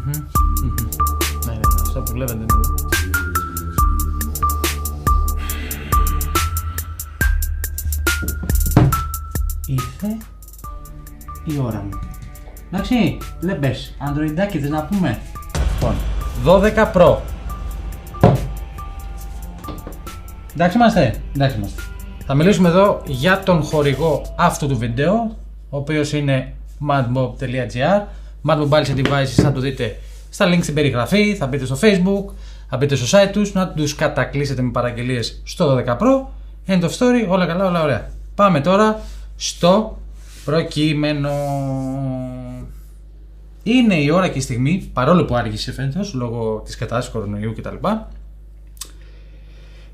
Ναι, αυτό που βλέπετε. Ήρθε η ώρα μου. Εντάξει, δεν πες. Ανδροϊντάκι θες να πούμε? Λοιπόν, 12 Pro. Εντάξει είμαστε. Θα μιλήσουμε εδώ για τον χορηγό αυτού του βίντεο, ο οποίος είναι madmob.gr. Madmobile σε devices θα το δείτε στα link στην περιγραφή, θα μπείτε στο Facebook, θα μπείτε στο site τους, να τους κατακλείσετε με παραγγελίες στο 12 Pro. End of story, όλα καλά, όλα ωραία. Πάμε τώρα στο προκείμενο. Είναι η ώρα και η στιγμή, παρόλο που άργησε φέτος λόγω της κατάστασης κορονοϊού κτλ.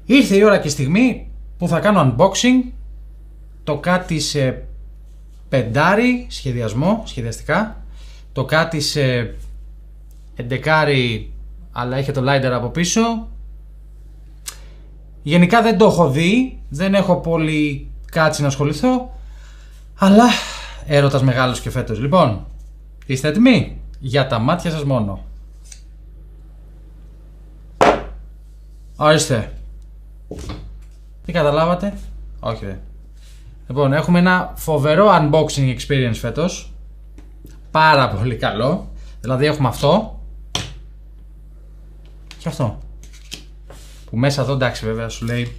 Ήρθε η ώρα και η στιγμή που θα κάνω unboxing το κάτι σε πεντάρι σχεδιαστικά, το κάτι σε εντεκάρι αλλά έχει το LiDAR από πίσω. Γενικά δεν το έχω δει, δεν έχω πολύ κάτσει να ασχοληθώ, αλλά έρωτας μεγάλος και φέτος. Λοιπόν, είστε έτοιμοι? Για τα μάτια σας μόνο. Ορίστε. Τι καταλάβατε? Όχι ρε. Λοιπόν, έχουμε ένα φοβερό unboxing experience φέτος. Πάρα πολύ καλό. Δηλαδή έχουμε αυτό και αυτό, που μέσα εδώ, εντάξει βέβαια σου λέει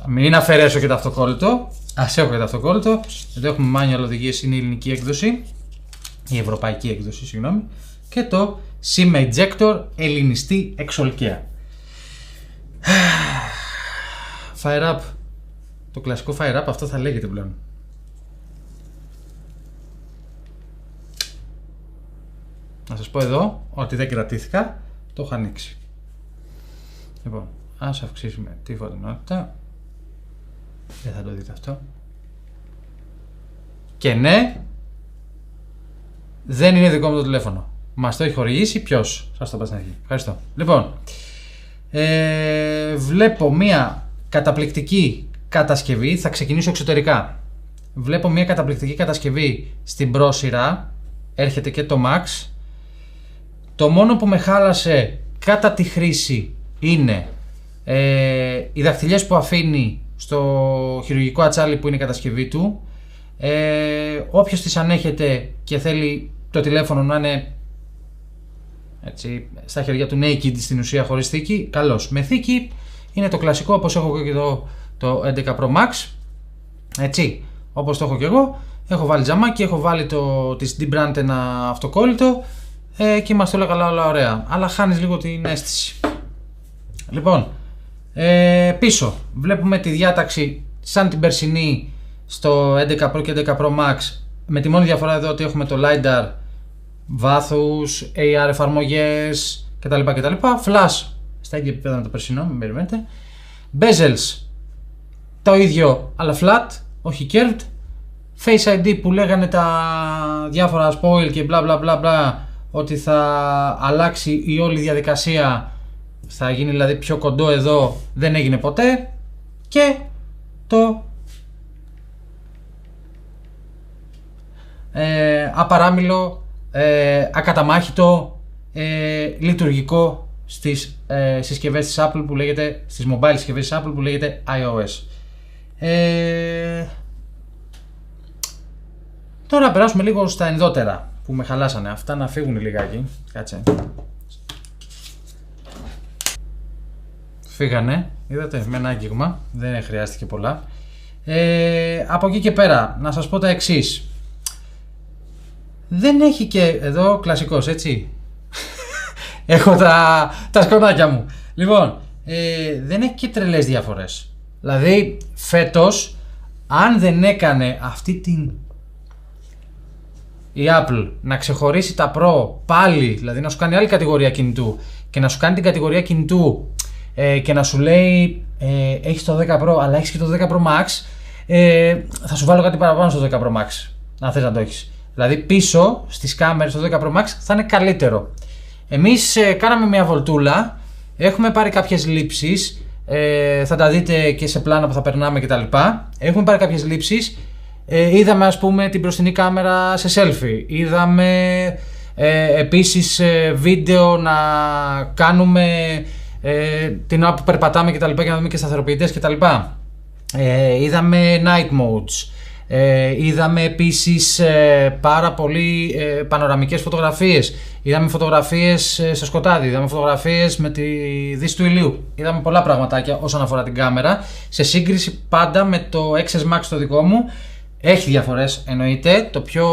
μην αφαιρέσω και το αυτοκόλλητο. Ας έχω και το αυτοκόλλητο. Εδώ έχουμε manual οδηγίες, είναι η ελληνική έκδοση, η ευρωπαϊκή έκδοση, συγγνώμη. Και το SIM ejector, ελληνιστή εξολκαία. Fire up. Το κλασικό fire up, αυτό θα λέγεται πλέον. Να σας πω εδώ ότι δεν κρατήθηκα, το έχω ανοίξει. Λοιπόν, ας αυξήσουμε τη φωτεινότητα. Δεν θα το δείτε αυτό. Και ναι, δεν είναι δικό μου το τηλέφωνο. Μας το έχει χορηγήσει ποιος? Σας το είπα στην αρχή. Ευχαριστώ. Λοιπόν, βλέπω μια καταπληκτική κατασκευή. Θα ξεκινήσω εξωτερικά. Βλέπω μια καταπληκτική κατασκευή στην Pro σειρά. Έρχεται και το Max. Το μόνο που με χάλασε κατά τη χρήση είναι οι δαχτυλιές που αφήνει στο χειρουργικό ατσάλι που είναι η κατασκευή του. Όποιος τις ανέχεται και θέλει το τηλέφωνο να είναι έτσι, στα χέρια του naked στην ουσία, χωρίς θήκη, καλώς. Με θήκη είναι το κλασικό, όπως έχω και εδώ το 11 Pro Max, έτσι, όπως το έχω και εγώ. Έχω βάλει τζαμάκι, έχω βάλει της D-Brand ένα αυτοκόλλητο και είμαστε όλα καλά, όλα ωραία, αλλά χάνεις λίγο την αίσθηση. Λοιπόν, πίσω βλέπουμε τη διάταξη σαν την περσινή στο 11 Pro και 11 Pro Max, με τη μόνη διαφορά εδώ ότι έχουμε το LiDAR, βάθους, AR εφαρμογές κτλ. Flash στα ίδια επίπεδα με το περσινό, μην περιμένετε. Bezels το ίδιο αλλά flat, όχι curved. Face ID που λέγανε τα διάφορα spoil και bla bla bla bla, ότι θα αλλάξει η όλη διαδικασία, θα γίνει δηλαδή πιο κοντό εδώ, δεν έγινε ποτέ. Και το απαράμιλο, ακαταμάχητο, λειτουργικό στις συσκευές της Apple που λέγεται, στις mobile συσκευές της Apple που λέγεται iOS. Τώρα περάσουμε λίγο στα ενδότερα που με χαλάσανε. Αυτά να φύγουν λιγάκι. Κάτσε. Φύγανε, είδατε, με ένα άγγιγμα, δεν χρειάστηκε πολλά. Από εκεί και πέρα να σας πω τα εξής. Δεν έχει και εδώ κλασικός, έτσι. Έχω τα σκονάκια μου. Λοιπόν, δεν έχει και τρελές διαφορές. Δηλαδή φέτος, αν δεν έκανε αυτή η Apple να ξεχωρίσει τα Pro πάλι, δηλαδή να σου κάνει άλλη κατηγορία κινητού και να σου κάνει την κατηγορία κινητού και να σου λέει έχεις το 10 Pro αλλά έχεις και το 10 Pro Max, θα σου βάλω κάτι παραπάνω στο 10 Pro Max, αν θες να το έχεις. Δηλαδή πίσω στις κάμερες το 10 Pro Max θα είναι καλύτερο. Εμείς κάναμε μια βολτούλα, έχουμε πάρει κάποιες λήψεις, θα τα δείτε και σε πλάνα που θα περνάμε κτλ. Έχουμε πάρει κάποιες λήψεις, είδαμε ας πούμε την μπροστινή κάμερα σε selfie, είδαμε Επίσης βίντεο να κάνουμε την ώρα που περπατάμε κτλ. Για να δούμε και σταθεροποιητές κτλ. Είδαμε night modes. Είδαμε επίσης πάρα πολύ πανοραμικές φωτογραφίες. Είδαμε φωτογραφίες στο σκοτάδι. Είδαμε φωτογραφίες με τη δύση του ηλίου. Είδαμε πολλά πραγματάκια όσον αφορά την κάμερα. Σε σύγκριση πάντα με το XS Max το δικό μου. Έχει διαφορές εννοείται. Το πιο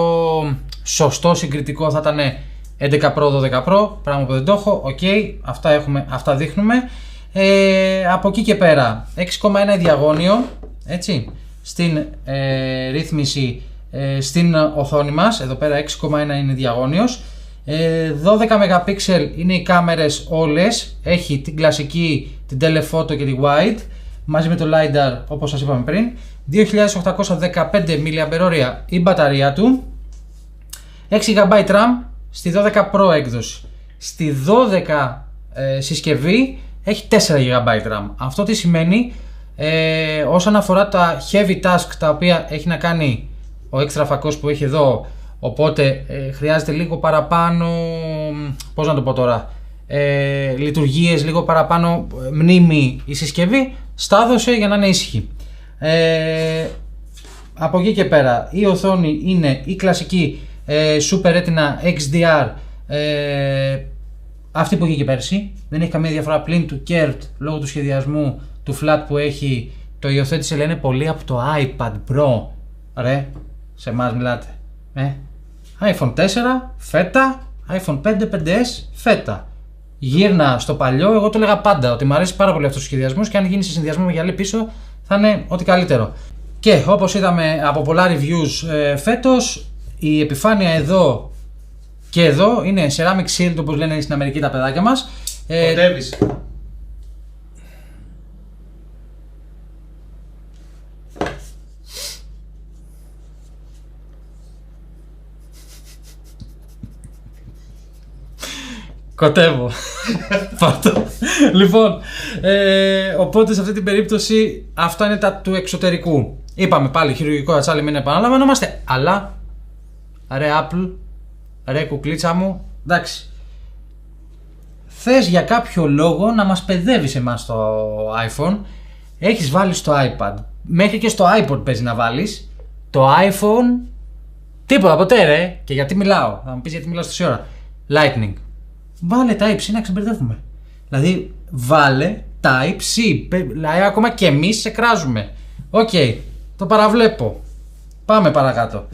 σωστό συγκριτικό θα ήταν 11 Pro, 12 Pro. Πράγμα που δεν το έχω. Οκ, αυτά δείχνουμε. Από εκεί και πέρα 6,1 διαγώνιο. Έτσι. Στην ρύθμιση στην οθόνη μας, εδώ πέρα 6,1 είναι διαγώνιος, 12 MP είναι οι κάμερες όλες, έχει την κλασική, την telephoto και τη wide, μαζί με το LiDAR όπως σας είπαμε πριν, 2815 mAh η μπαταρία του, 6 GB RAM στη 12 Pro έκδοση, στη 12 συσκευή έχει 4 GB RAM. Αυτό τι σημαίνει? Όσον αφορά τα heavy task τα οποία έχει να κάνει ο έξτρα φακός που έχει εδώ, οπότε χρειάζεται λίγο παραπάνω, πώς να το πω τώρα, λειτουργίες, λίγο παραπάνω μνήμη η συσκευή, στάδωσε για να είναι ήσυχη. Από εκεί και πέρα η οθόνη είναι η κλασική Super Retina XDR, αυτή που είχε και πέρσι, δεν έχει καμία διαφορά πλην του Curved λόγω του σχεδιασμού του flat που έχει. Το υιοθέτησε λένε πολύ από το iPad Pro. Ρε, σε εμάς μιλάτε. iPhone 4 φέτα, iPhone 5, 5S φέτα. Γύρνα στο παλιό, εγώ το έλεγα πάντα ότι μου αρέσει πάρα πολύ αυτός ο σχεδιασμός και αν γίνει σε συνδυασμό με γυαλί πίσω θα είναι ό,τι καλύτερο. Και όπως είδαμε από πολλά reviews φέτος, η επιφάνεια εδώ και εδώ είναι ceramic shield όπως λένε στην Αμερική τα παιδάκια μας. Κοντεύεις. Κοτεύω. Πάρτο. Λοιπόν, οπότε σε αυτή την περίπτωση αυτά είναι τα του εξωτερικού. Είπαμε πάλι χειρουργικό ατσάλι, μην επαναλαμβανόμαστε. Αλλά ρε Apple, ρε κουκλίτσα μου, εντάξει. Θες για κάποιο λόγο να μας παιδεύεις εμάς το iPhone. Έχεις βάλει στο iPad. Μέχρι και στο iPod παίζει να βάλεις. Το iPhone τίποτα ποτέ ρε. Και γιατί μιλάω? Θα μου πεις γιατί μιλάω στη ώρα. Lightning. Βάλε Type-C να ξεμπερδεύουμε. Δηλαδή βάλε Type-C. Δηλαδή ακόμα και εμείς σε κράζουμε. Οκ, το παραβλέπω. Πάμε παρακάτω.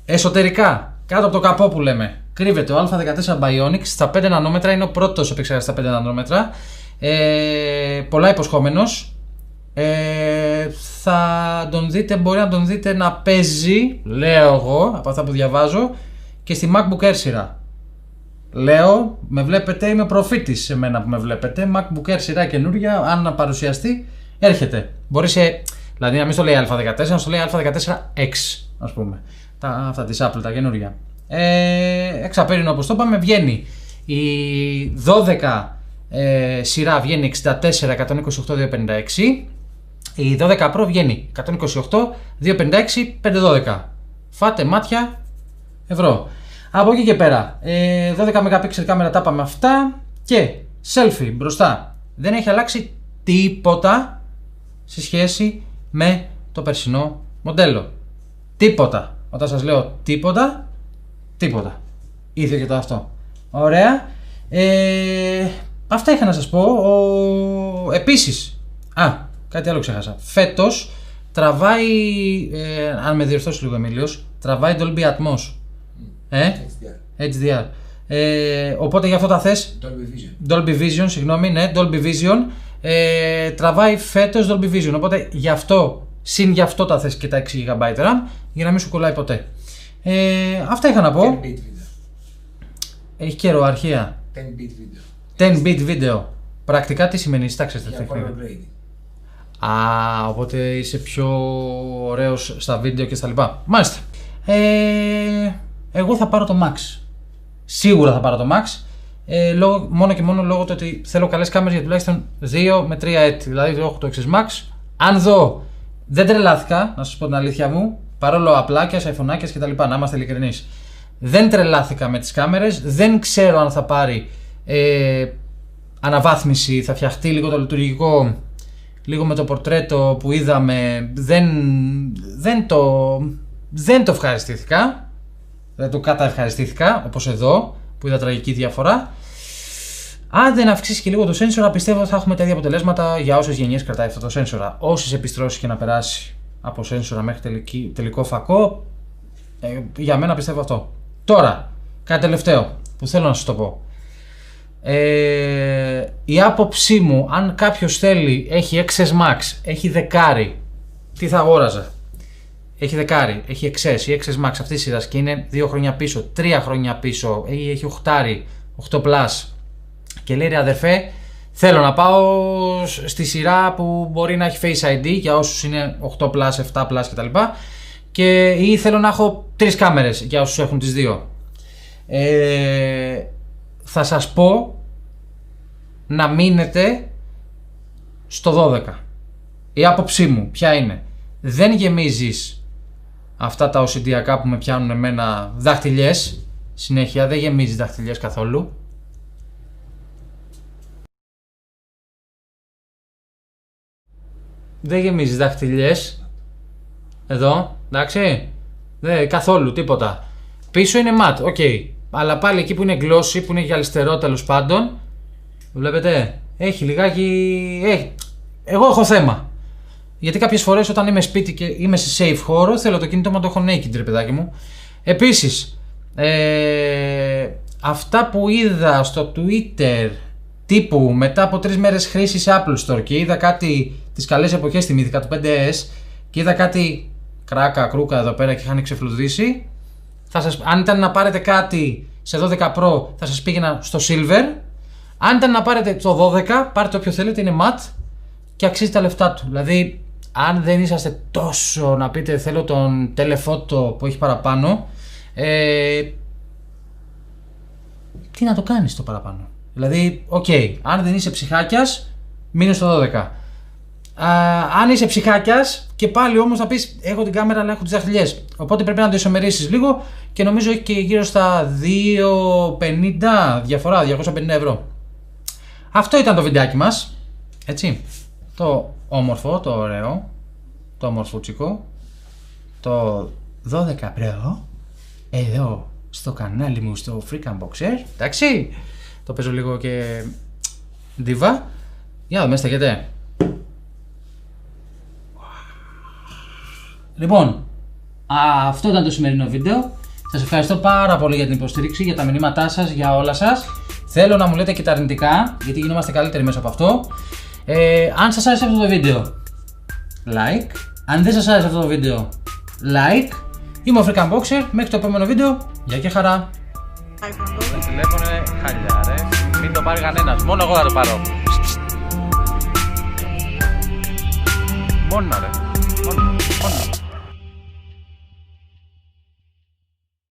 Εσωτερικά, κάτω από το καπό που λέμε, κρύβεται ο Α14 Bionic στα 5 νανόμετρα. Είναι ο πρώτος επεξεργαστής στα 5 νανόμετρα. Πολλά υποσχόμενος. Θα τον δείτε, μπορεί να τον δείτε να παίζει, λέω εγώ, από αυτά που διαβάζω, και στη MacBook Air σειρά. Λέω, με βλέπετε, είμαι προφήτης σε μένα που με βλέπετε. MacBook Air σειρά καινούρια, αν παρουσιαστεί, έρχεται. Μπορεί δηλαδή να μην στο λέει Α14, να στο λέει Α14X, ας πούμε. Αυτά της Apple, τα καινούρια. Εξαπέρινο όπως το είπαμε, βγαίνει η 12 σειρά βγαίνει 64, 128, 256. Η 12 Pro βγαίνει 128, 256, 512. Φάτε μάτια ευρώ. Από εκεί και πέρα 12 MP κάμερα, τα είπαμε αυτά. Και selfie μπροστά. Δεν έχει αλλάξει τίποτα σε σχέση με το περσινό μοντέλο. Τίποτα. Όταν σας λέω τίποτα, τίποτα. Ίδιο και το αυτό. Ωραία. Αυτά είχα να σας πω. Επίσης, κάτι άλλο ξέχασα. Φέτος τραβάει, αν με διορθώσει λίγο Εμίλιος, τραβάει Dolby Atmos. HDR. Οπότε γι' αυτό τα θες. Dolby Vision, συγγνώμη, ναι, Dolby Vision. Τραβάει φέτος Dolby Vision. Οπότε γι' αυτό, συν γι' αυτό τα θες και τα 6 GB RAM, για να μην σου κολλάει ποτέ. Αυτά είχα να πω. 10-bit βίντεο. Έχει καιροαρχία. 10-bit βίντεο. 10-bit βίντεο. Πρακτικά τι σημαίνει, στάξτε τα τεχνικά. Οπότε είσαι πιο ωραίος στα βίντεο και στα λοιπά. Μάλιστα. Εγώ θα πάρω το Max. Σίγουρα θα πάρω το Max. Μόνο και μόνο λόγω του ότι θέλω καλές κάμερες για τουλάχιστον 2 με 3 έτη. Δηλαδή έχω το XS Max. Αν δω, δεν τρελάθηκα, να σας πω την αλήθεια μου. Παρόλο απλάκια, iPhoneάκια κτλ. Να είμαστε ειλικρινείς. Δεν τρελάθηκα με τις κάμερες, δεν ξέρω αν θα πάρει αναβάθμιση, θα φτιαχτεί λίγο το λειτουργικό, λίγο με το πορτρέτο που είδαμε, δεν το ευχαριστήθηκα, δεν το καταευχαριστήθηκα, όπως εδώ που είδα τραγική διαφορά. Αν δεν αυξήσει και λίγο το sensor, πιστεύω θα έχουμε τα ίδια αποτελέσματα για όσες γενιές κρατάει αυτό το sensor. Όσες επιστρώσεις και να περάσει από sensor μέχρι τελικό φακό, για μένα πιστεύω αυτό. Τώρα, κάτι τελευταίο που θέλω να σας το πω. Η άποψή μου, αν κάποιος θέλει, έχει XS Max, έχει δεκάρι, τι θα αγόραζα? Έχει δεκάρι, έχει XS ή XS Max αυτής της σειράς και είναι 2 χρόνια πίσω, 3 χρόνια πίσω, έχει 8 Plus και λέει ρε αδερφέ, θέλω να πάω στη σειρά που μπορεί να έχει Face ID για όσους είναι 8 Plus, 7 Plus κτλ. Ή θέλω να έχω 3 κάμερες για όσους έχουν τις 2. Θα σας πω να μείνετε στο 12. Η άποψή μου ποια είναι? Δεν γεμίζεις αυτά τα οσιντιακά που με πιάνουν εμένα δάχτυλιές συνέχεια, δεν γεμίζεις δάχτυλιές καθόλου. Δεν γεμίζεις δάχτυλιές εδώ, εντάξει, καθόλου τίποτα. Πίσω είναι ματ, οκ. Αλλά πάλι εκεί που είναι glossy, που είναι γυαλιστερό τέλος πάντων, βλέπετε, έχει λιγάκι. Εγώ έχω θέμα. Γιατί κάποιες φορές όταν είμαι σπίτι και είμαι σε safe χώρο, θέλω το κινητό μου να το έχω naked, ρε παιδάκι μου. Επίσης, αυτά που είδα στο Twitter τύπου μετά από 3 μέρες χρήσης Apple Store και είδα κάτι τις καλές εποχές, θυμήθηκα του 5S και είδα κάτι κρούκα εδώ πέρα και είχαν ξεφλουδίσει. Αν ήταν να πάρετε κάτι σε 12 Pro θα σας πήγαινα στο Silver. Αν ήταν να πάρετε το 12, πάρτε όποιο θέλετε, είναι matte και αξίζει τα λεφτά του. Δηλαδή, αν δεν είσαστε τόσο να πείτε θέλω τον telephoto που έχει παραπάνω, τι να το κάνεις το παραπάνω? Δηλαδή, αν δεν είσαι ψυχάκιας, μείνε στο 12. Αν είσαι ψυχάκιας και πάλι όμως θα πεις έχω την κάμερα αλλά έχω τις δαχτυλιές, οπότε πρέπει να το ισομερίσεις λίγο και νομίζω έχει και γύρω στα 250 διαφορά, 250 ευρώ. Αυτό ήταν το βιντεάκι μας, έτσι, το όμορφο, το ωραίο, το ομορφούτσικο, το 12 Pro, εδώ στο κανάλι μου στο Freak Unboxer, εντάξει, το παίζω λίγο και ντίβα, για να δούμε, στέκεται. Λοιπόν, αυτό ήταν το σημερινό βίντεο. Σας ευχαριστώ πάρα πολύ για την υποστήριξη, για τα μηνύματά σας, για όλα σας. Θέλω να μου λέτε και τα αρνητικά, γιατί γινόμαστε καλύτεροι μέσα από αυτό. Αν σας άρεσε αυτό το βίντεο, like. Αν δεν σας άρεσε αυτό το βίντεο, like. Είμαι ο Freak Unboxer, μέχρι το επόμενο βίντεο. Γεια και χαρά. Το τηλέφωνο είναι χαλιά, ρε. Μην το πάρει κανένας, μόνο εγώ θα το πάρω. Μόνο ρε, μόνο.